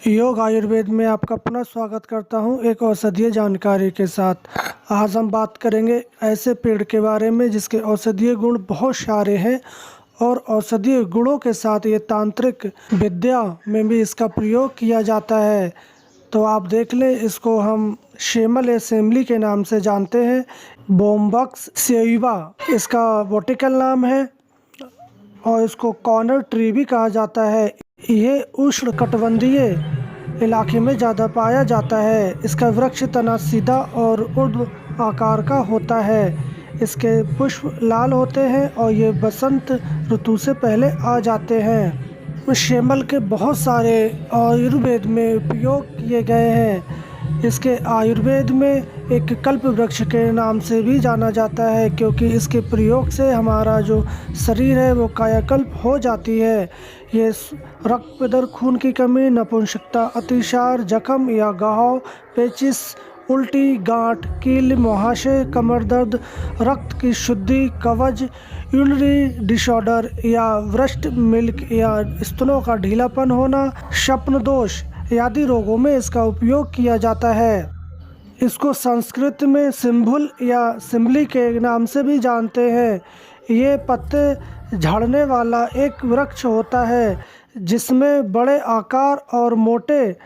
योग आयुर्वेद में आपका पुनः स्वागत करता हूं एक औषधीय जानकारी के साथ। आज हम बात करेंगे ऐसे पेड़ के बारे में जिसके औषधीय गुण बहुत सारे हैं और औषधीय गुणों के साथ ये तांत्रिक विद्या में भी इसका प्रयोग किया जाता है। तो आप देख लें, इसको हम शेमल या सेमली के नाम से जानते हैं। बोम्बक्स सेइवा इसका बॉटिकल नाम है और इसको कॉर्नर ट्री भी कहा जाता है। ये उष्णकटिबंधीय इलाके में ज़्यादा पाया जाता है। इसका वृक्ष तना सीधा और ऊर्ध्व आकार का होता है। इसके पुष्प लाल होते हैं और ये बसंत ऋतु से पहले आ जाते हैं। शेमल के बहुत सारे आयुर्वेद में उपयोग किए गए हैं। इसके आयुर्वेद में एक कल्प वृक्ष के नाम से भी जाना जाता है, क्योंकि इसके प्रयोग से हमारा जो शरीर है वो कायाकल्प हो जाती है। ये रक्त दर, खून की कमी, नपुंसकता, अतिसार, जख्म या घाव, पेचिश, उल्टी, गांठ, कील, मुहासे, कमर दर्द, रक्त की शुद्धि, कब्ज, यूरिनरी डिसऑर्डर या ब्रेस्ट मिल्क या स्तनों का ढीलापन होना, स्वप्न दोष आदि रोगों में इसका उपयोग किया जाता है। इसको संस्कृत में सिंभुल या सिमली के नाम से भी जानते हैं। ये पत्ते झड़ने वाला एक वृक्ष होता है जिसमें बड़े आकार और मोटे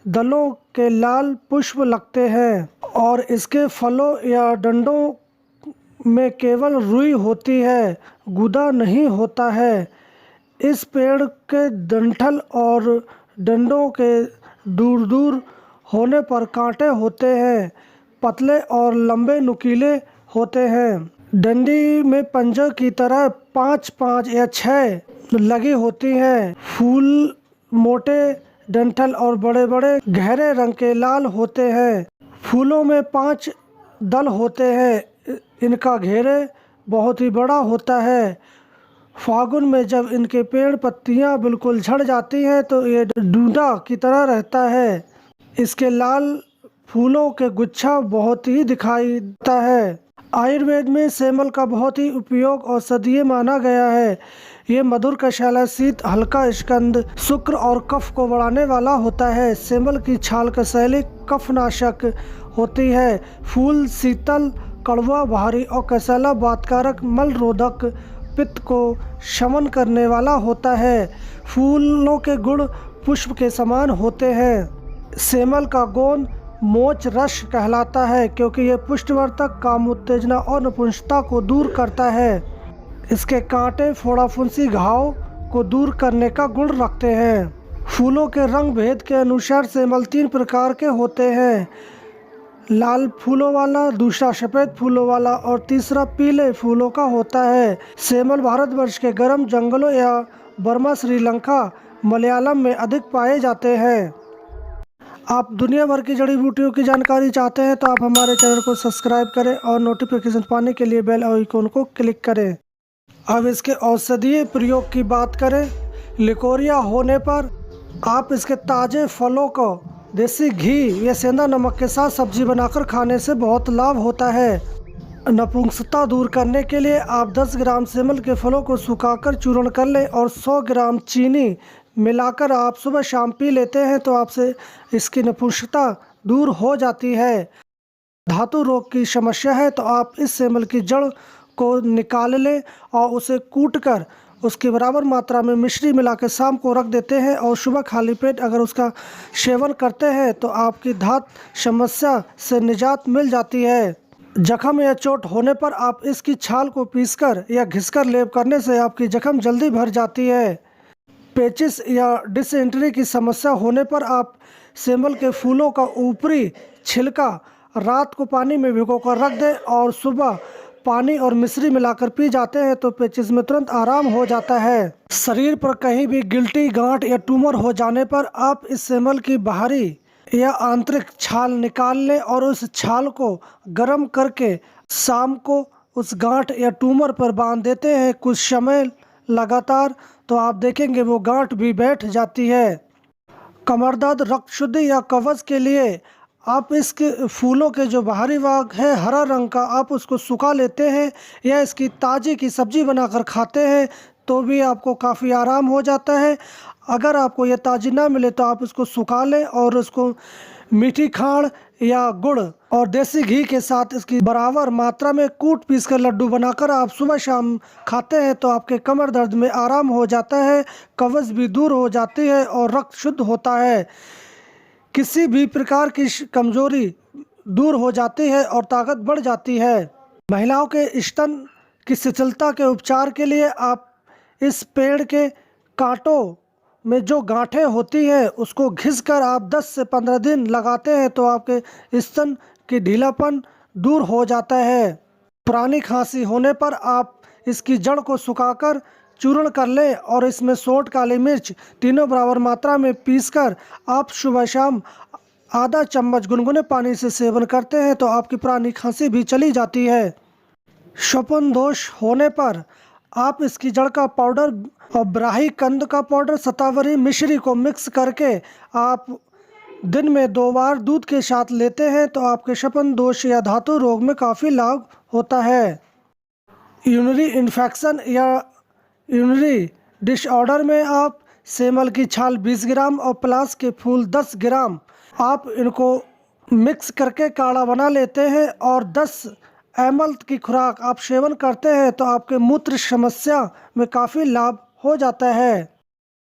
दलों के लाल पुष्प लगते हैं और इसके फलों या डंडों में केवल रुई होती है, गूदा नहीं होता है। इस पेड़ के डंठल और डंडों के दूर दूर होने पर कांटे होते हैं, पतले और लंबे नुकीले होते हैं। डंडी में पंजों की तरह 5 या 6 लगी होती हैं। फूल मोटे डंठल और बड़े बड़े गहरे रंग के लाल होते हैं। फूलों में 5 दल होते हैं। इनका घेरे बहुत ही बड़ा होता है। फागुन में जब इनके पेड़ पत्तियां बिल्कुल झड़ जाती हैं तो ये डूडा की तरह रहता है। इसके लाल फूलों के गुच्छा बहुत ही दिखाई देता है। आयुर्वेद में सेमल का बहुत ही उपयोग औषधीय माना गया है। ये मधुर, कषाय, शीत, हल्का, स्कंद, शुक्र और कफ को बढ़ाने वाला होता है। सेमल की छाल कसैली कफनाशक होती है। फूल शीतल, कड़वा, भारी और कसैला वातकारक, मलरोधक, पित्त को शमन करने वाला होता है। फूलों के गुण पुष्प के समान होते हैं। सेमल का गोंद मोच रस कहलाता है क्योंकि यह पुष्टिवर्धक, काम उत्तेजना और नपुंसकता को दूर करता है। इसके कांटे फोड़ा फुंसी, घाव को दूर करने का गुण रखते हैं। फूलों के रंग भेद के अनुसार सेमल 3 प्रकार के होते हैं। लाल फूलों वाला, दूसरा सफ़ेद फूलों वाला और तीसरा पीले फूलों का होता है। सेमल भारतवर्ष के गर्म जंगलों या बर्मा, श्रीलंका, मलयालम में अधिक पाए जाते हैं। आप दुनिया भर की जड़ी बूटियों की जानकारी चाहते हैं तो आप हमारे चैनल को सब्सक्राइब करें और नोटिफिकेशन पाने के लिए बेल आइकन को क्लिक करें। अब इसके औषधीय प्रयोग की बात करें। लिकोरिया होने पर आप इसके ताज़े फलों को देसी घी या सेंधा नमक के साथ सब्जी बनाकर खाने से बहुत लाभ होता है। नपुंसकता दूर करने के लिए आप 10 ग्राम सेमल के फलों को सुखाकर चूर्ण कर लें और 100 ग्राम चीनी मिलाकर आप सुबह शाम पी लेते हैं तो आपसे इसकी नपुंसकता दूर हो जाती है। धातु रोग की समस्या है तो आप इस सेमल की जड़ को निकाल लें और उसे कूटकर उसके बराबर मात्रा में मिश्री मिला के शाम को रख देते हैं और सुबह खाली पेट अगर उसका सेवन करते हैं तो आपकी धात समस्या से निजात मिल जाती है। जख्म या चोट होने पर आप इसकी छाल को पीसकर या घिसकर लेप करने से आपकी जख्म जल्दी भर जाती है। पेचिस या डिसेंट्री की समस्या होने पर आप सेमल के फूलों का ऊपरी छिलका रात को पानी में भिगोकर रख दें और सुबह पानी और मिश्री मिलाकर पी जाते हैं तो पेचिस में तुरंत आराम हो जाता है। शरीर पर कहीं भी गिल्टी, गांठ या ट्यूमर हो जाने पर आप इस सेमल की बाहरी या आंतरिक छाल निकाल लें और उस छाल को गर्म करके शाम को उस गांठ या ट्यूमर पर बांध देते हैं कुछ समय लगातार, तो आप देखेंगे वो गांठ भी बैठ जाती है। कमर दर्द, रक्त शुद्धि या कब्ज के लिए आप इसके फूलों के जो बाहरी भाग है हरा रंग का, आप उसको सुखा लेते हैं या इसकी ताज़ी की सब्ज़ी बनाकर खाते हैं तो भी आपको काफ़ी आराम हो जाता है। अगर आपको ये ताज़ी ना मिले तो आप इसको सुखा लें और उसको मीठी खांड या गुड़ और देसी घी के साथ इसकी बराबर मात्रा में कूट पीस कर लड्डू बनाकर आप सुबह शाम खाते हैं तो आपके कमर दर्द में आराम हो जाता है, कब्ज़ भी दूर हो जाती है और रक्त शुद्ध होता है। किसी भी प्रकार की कमजोरी दूर हो जाती है और ताकत बढ़ जाती है। महिलाओं के स्तन की शिथिलता के उपचार के लिए आप इस पेड़ के कांटों में जो गांठें होती हैं उसको घिसकर आप 10 से 15 दिन लगाते हैं तो आपके स्तन की ढीलापन दूर हो जाता है। पुरानी खांसी होने पर आप इसकी जड़ को सुखाकर चूर्ण कर लें और इसमें सौंठ, काली मिर्च तीनों बराबर मात्रा में पीसकर आप सुबह शाम आधा चम्मच गुनगुने पानी से सेवन करते हैं तो आपकी पुरानी खांसी भी चली जाती है। श्वसन दोष होने पर आप इसकी जड़ का पाउडर और ब्राही कंद का पाउडर, शतावरी मिश्री को मिक्स करके आप दिन में 2 बार दूध के साथ लेते हैं तो आपके श्वसन दोष या धातु रोग में काफ़ी लाभ होता है। यूरिनरी इन्फेक्शन या यूरिनरी डिसऑर्डर में आप सेमल की छाल 20 ग्राम और पलास के फूल 10 ग्राम आप इनको मिक्स करके काढ़ा बना लेते हैं और 10 ml की खुराक आप सेवन करते हैं तो आपके मूत्र समस्या में काफ़ी लाभ हो जाता है।